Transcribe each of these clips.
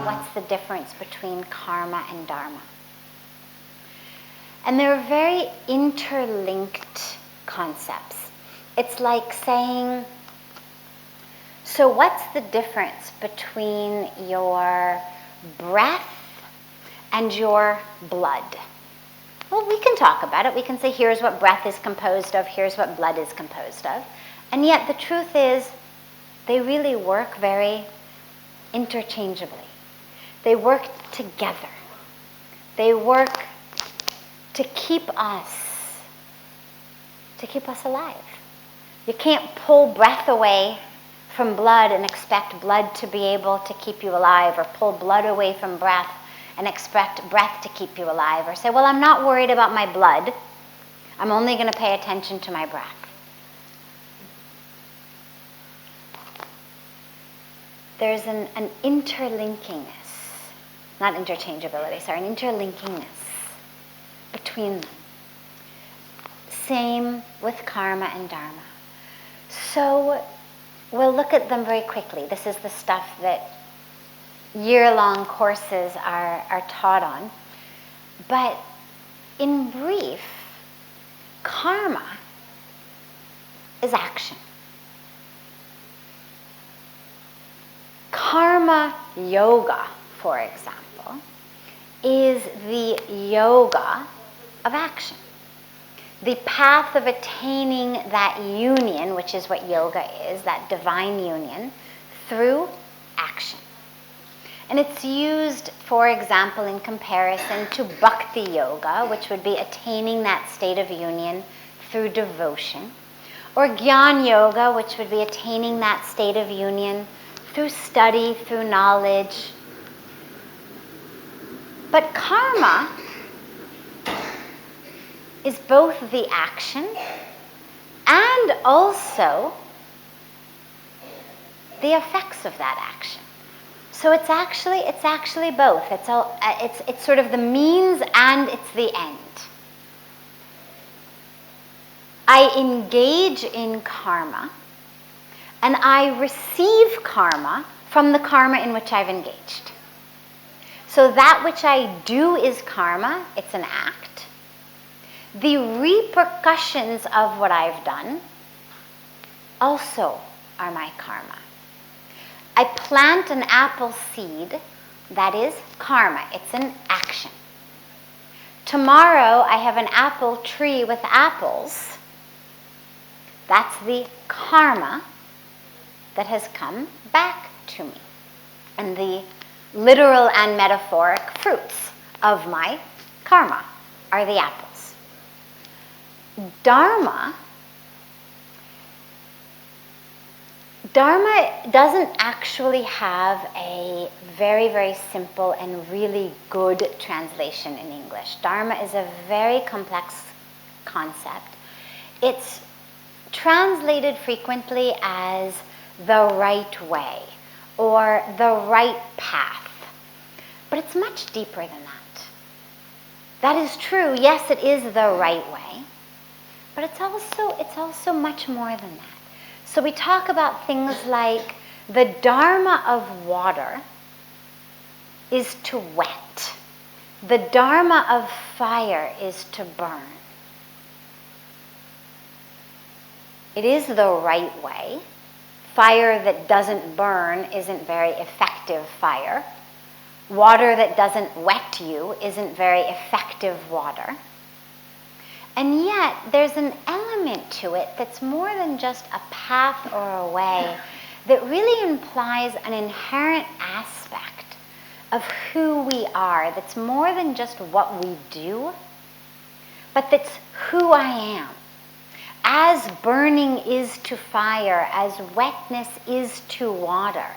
What's the difference between karma and dharma? And they're very interlinked concepts. It's like saying, so what's the difference between your breath and your blood? Well, we can talk about it. We can say, here's what breath is composed of, here's what blood is composed of. And yet the truth is, they really work very interchangeably. They work together. They work to keep us alive. You can't pull breath away from blood and expect blood to be able to keep you alive, or pull blood away from breath and expect breath to keep you alive, or say, well, I'm not worried about my blood. I'm only going to pay attention to my breath. There's an interlinkingness, not interchangeability, sorry, an interlinkingness between them. Same with karma and dharma. So we'll look at them very quickly. This is the stuff that year-long courses are taught on. But in brief, karma is action. Karma yoga, for example, is the yoga of action. The path of attaining that union, which is what yoga is, that divine union, through action. And it's used, for example, in comparison to bhakti yoga, which would be attaining that state of union through devotion, or jnana yoga, which would be attaining that state of union through study, through knowledge. But karma is both the action and also the effects of that action. So it's actually both. It's sort of the means and it's the end. I engage in karma and I receive karma from the karma in which I've engaged. So that which I do is karma, it's an act. The repercussions of what I've done also are my karma. I plant an apple seed, that is karma, it's an action. Tomorrow I have an apple tree with apples, that's the karma that has come back to me. And the literal and metaphoric fruits of my karma are the apples. Dharma doesn't actually have a very, very simple and really good translation in English. Dharma is a very complex concept. It's translated frequently as the right way or the right path. But it's much deeper than that. That is true. Yes, it is the right way. But it's also much more than that. So we talk about things like the dharma of water is to wet. The dharma of fire is to burn. It is the right way. Fire that doesn't burn isn't very effective fire. Water that doesn't wet you isn't very effective water. And yet, there's an element to it that's more than just a path or a way, that really implies an inherent aspect of who we are, that's more than just what we do, but that's who I am. As burning is to fire, as wetness is to water,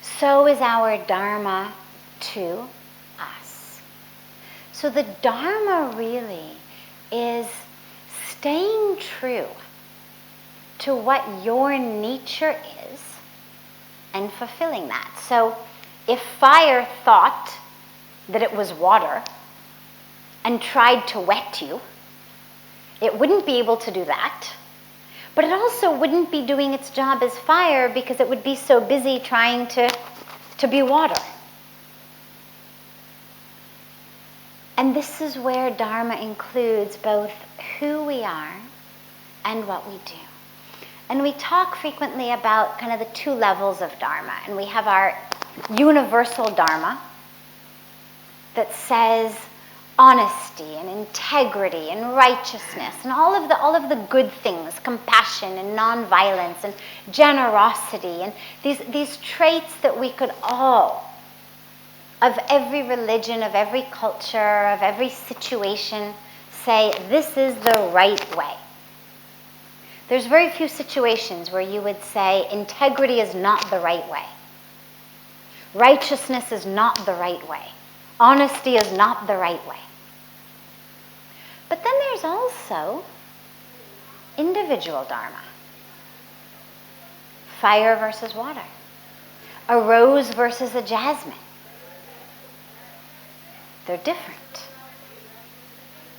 so is our dharma to us. So the dharma really is staying true to what your nature is and fulfilling that. So if fire thought that it was water and tried to wet you, it wouldn't be able to do that. But it also wouldn't be doing its job as fire because it would be so busy trying to be water. And this is where Dharma includes both who we are and what we do. And we talk frequently about kind of the two levels of Dharma. And we have our universal Dharma that says honesty and integrity and righteousness and all of the good things, compassion and nonviolence and generosity and these traits that we could all, of every religion, of every culture, of every situation, say this is the right way. There's very few situations where you would say integrity is not the right way. Righteousness is not the right way. Honesty is not the right way. But then there's also individual Dharma. Fire versus water. A rose versus a jasmine. They're different.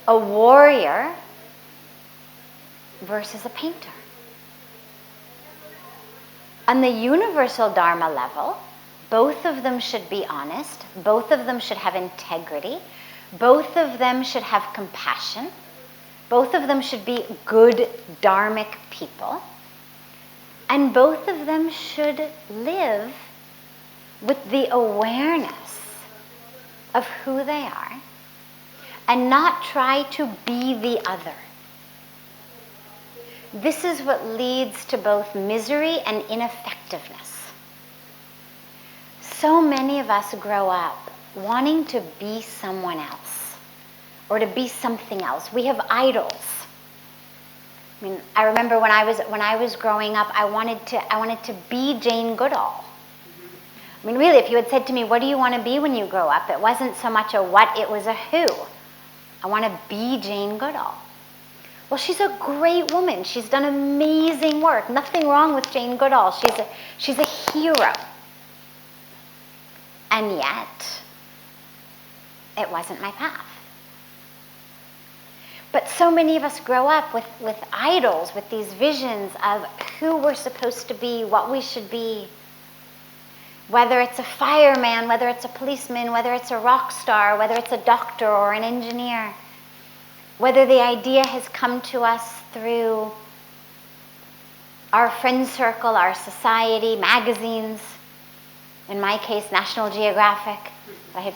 A warrior versus a painter. On the universal Dharma level, both of them should be honest, both of them should have integrity, both of them should have compassion, both of them should be good dharmic people, and both of them should live with the awareness of who they are and not try to be the other. This is what leads to both misery and ineffectiveness. So many of us grow up wanting to be someone else or to be something else. We have idols. I mean, I remember when I was growing up, I wanted to be Jane Goodall. I mean, really, if you had said to me, what do you want to be when you grow up? It wasn't so much a what, it was a who. I want to be Jane Goodall. Well, she's a great woman. She's done amazing work. Nothing wrong with Jane Goodall. She's a hero. And yet, it wasn't my path. But so many of us grow up with idols, with these visions of who we're supposed to be, what we should be. Whether it's a fireman, whether it's a policeman, whether it's a rock star, whether it's a doctor or an engineer. Whether the idea has come to us through our friend circle, our society, magazines, in my case, National Geographic. I had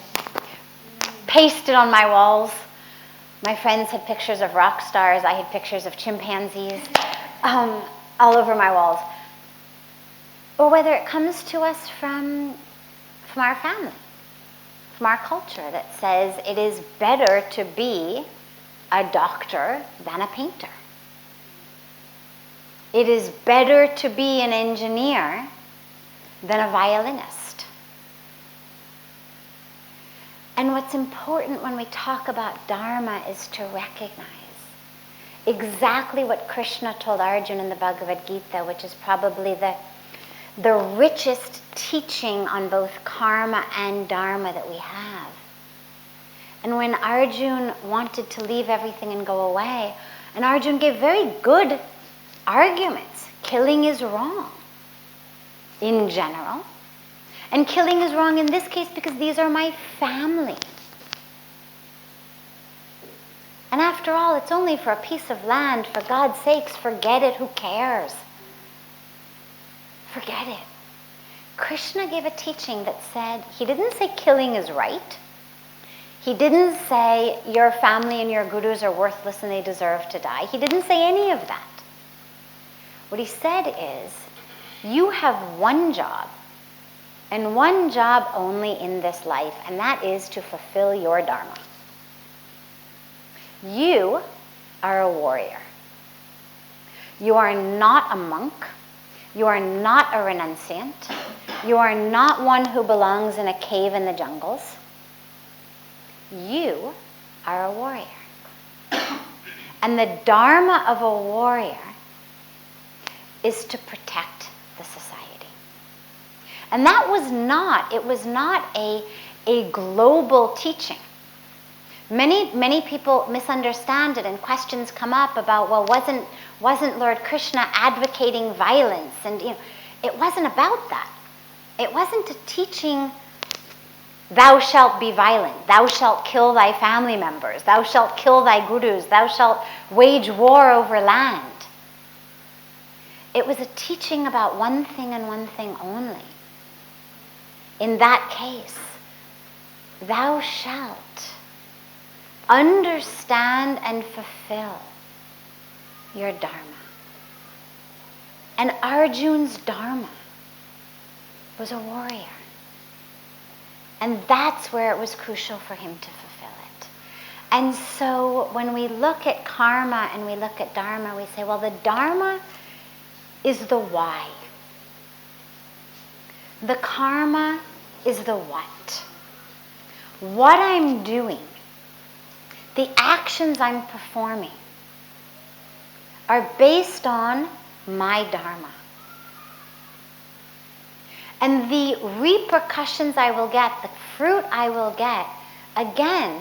pasted on my walls. My friends had pictures of rock stars. I had pictures of chimpanzees all over my walls. Or whether it comes to us from our family, from our culture that says it is better to be a doctor than a painter. It is better to be an engineer than a violinist. And what's important when we talk about Dharma is to recognize exactly what Krishna told Arjuna in the Bhagavad Gita, which is probably the richest teaching on both karma and dharma that we have. And when Arjuna wanted to leave everything and go away, and Arjuna gave very good arguments. Killing is wrong in general. And killing is wrong in this case because these are my family. And after all, it's only for a piece of land. For God's sakes, forget it. Who cares? Forget it. Krishna gave a teaching that said, he didn't say killing is right. He didn't say your family and your gurus are worthless and they deserve to die. He didn't say any of that. What he said is, you have one job, and one job only in this life, and that is to fulfill your dharma. You are a warrior. You are not a monk. You are not a renunciant. You are not one who belongs in a cave in the jungles. You are a warrior. And the dharma of a warrior is to protect the society. And that was not, it was not a global teaching. Many people misunderstand it, and questions come up about, well, wasn't Lord Krishna advocating violence? And it wasn't about that. It wasn't a teaching, thou shalt be violent, thou shalt kill thy family members, thou shalt kill thy gurus, thou shalt wage war over land. It was a teaching about one thing and one thing only. In that case, thou shalt understand and fulfill your dharma. And Arjun's dharma was a warrior. And that's where it was crucial for him to fulfill it. And so when we look at karma and we look at dharma, we say, well, the dharma is the why. The karma is the what. What I'm doing, the actions I'm performing, are based on my dharma. And the repercussions I will get, the fruit I will get, again,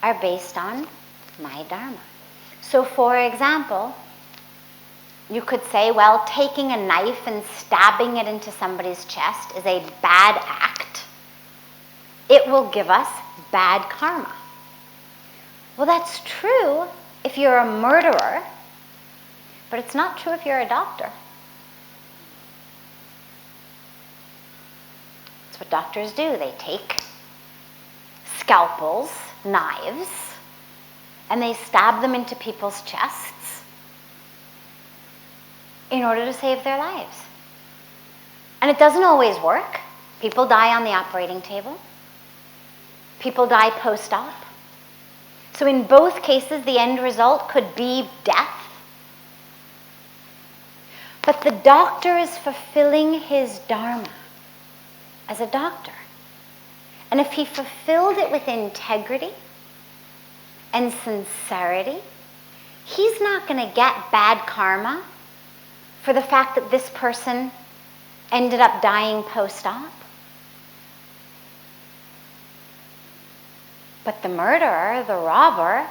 are based on my dharma. So for example, you could say, well, taking a knife and stabbing it into somebody's chest is a bad act. It will give us bad karma. Well, that's true if you're a murderer, but it's not true if you're a doctor. That's what doctors do. They take scalpels, knives, and they stab them into people's chests in order to save their lives. And it doesn't always work. People die on the operating table. People die post-op. So in both cases, the end result could be death. But the doctor is fulfilling his dharma as a doctor. And if he fulfilled it with integrity and sincerity, he's not going to get bad karma for the fact that this person ended up dying post-op. But the murderer, the robber,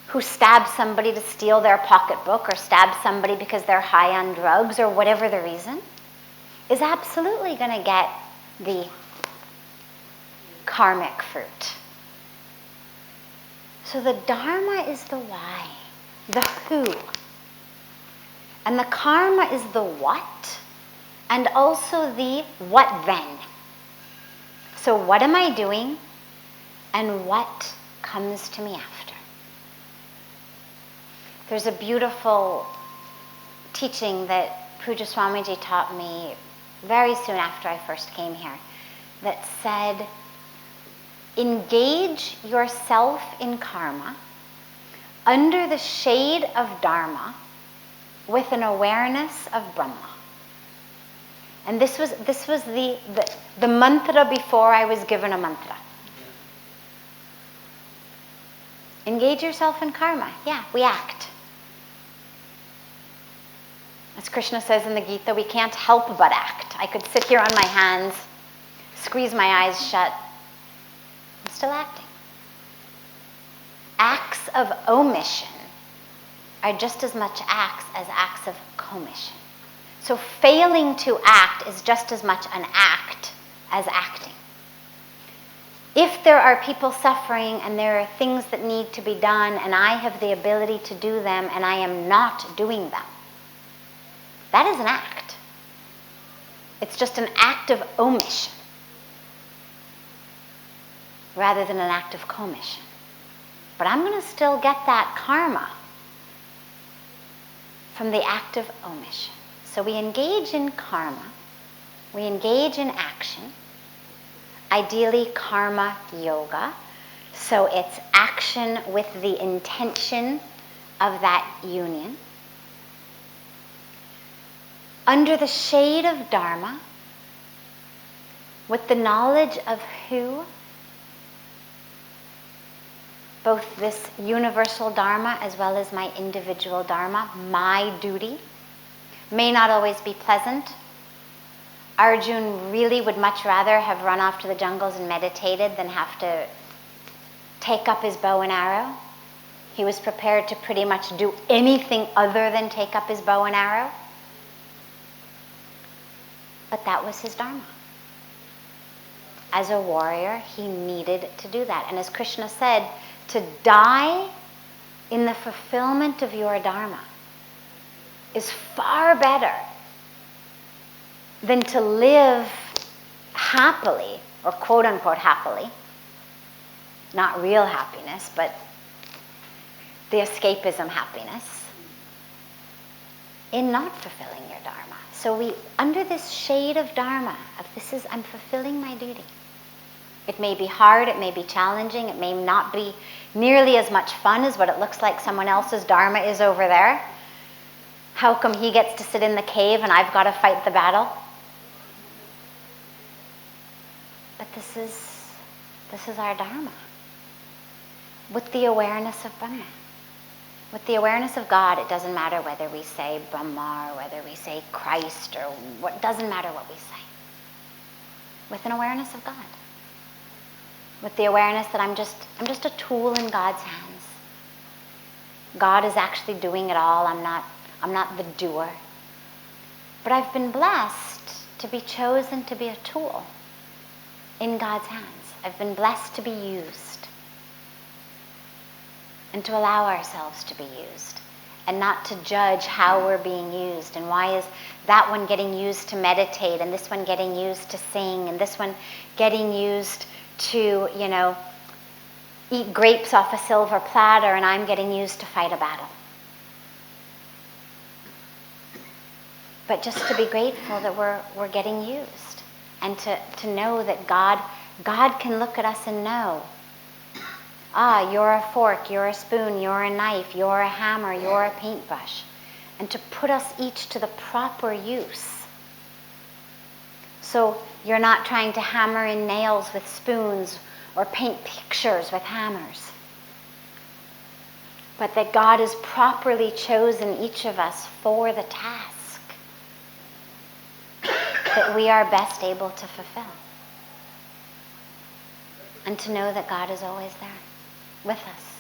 who stabs somebody to steal their pocketbook or stabs somebody because they're high on drugs or whatever the reason, is absolutely going to get the karmic fruit. So the dharma is the why, the who. And the karma is the what, and also the what then. So what am I doing, and what comes to me after? There's a beautiful teaching that Pujya Swamiji taught me very soon after I first came here that said, engage yourself in karma under the shade of dharma with an awareness of Brahma. And this was the mantra before I was given a mantra. Engage yourself in karma. Yeah, we act. As Krishna says in the Gita, we can't help but act. I could sit here on my hands, squeeze my eyes shut. I'm still acting. Acts of omission are just as much acts as acts of commission. So failing to act is just as much an act as acting. If there are people suffering and there are things that need to be done and I have the ability to do them and I am not doing them, that is an act. It's just an act of omission rather than an act of commission. But I'm going to still get that karma from the act of omission. So we engage in karma, we engage in action, ideally karma yoga, so it's action with the intention of that union. Under the shade of dharma, with the knowledge of who, both this universal dharma as well as my individual dharma, my duty, may not always be pleasant. Arjun really would much rather have run off to the jungles and meditated than have to take up his bow and arrow. He was prepared to pretty much do anything other than take up his bow and arrow. But that was his dharma. As a warrior, he needed to do that. And as Krishna said, to die in the fulfillment of your dharma is far better than to live happily, or quote unquote happily, not real happiness, but the escapism happiness, in not fulfilling your dharma. So we, under this shade of dharma, of this is, I'm fulfilling my duty. It may be hard, it may be challenging, it may not be nearly as much fun as what it looks like someone else's dharma is over there. How come he gets to sit in the cave and I've got to fight the battle? But this is our dharma. With the awareness of Brahma. With the awareness of God, it doesn't matter whether we say Brahma or whether we say Christ or what, doesn't matter what we say. With an awareness of God. With the awareness that I'm just a tool in God's hands. God is actually doing it all. I'm not the doer. But I've been blessed to be chosen to be a tool in God's hands. I've been blessed to be used. And to allow ourselves to be used. And not to judge how we're being used. And why is that one getting used to meditate, and this one getting used to sing, and this one getting used to, eat grapes off a silver platter, and I'm getting used to fight a battle. But just to be grateful that we're getting used. And to know that God can look at us and know, you're a fork, you're a spoon, you're a knife, you're a hammer, you're a paintbrush. And to put us each to the proper use. So you're not trying to hammer in nails with spoons or paint pictures with hammers. But that God has properly chosen each of us for the task that we are best able to fulfill. And to know that God is always there with us.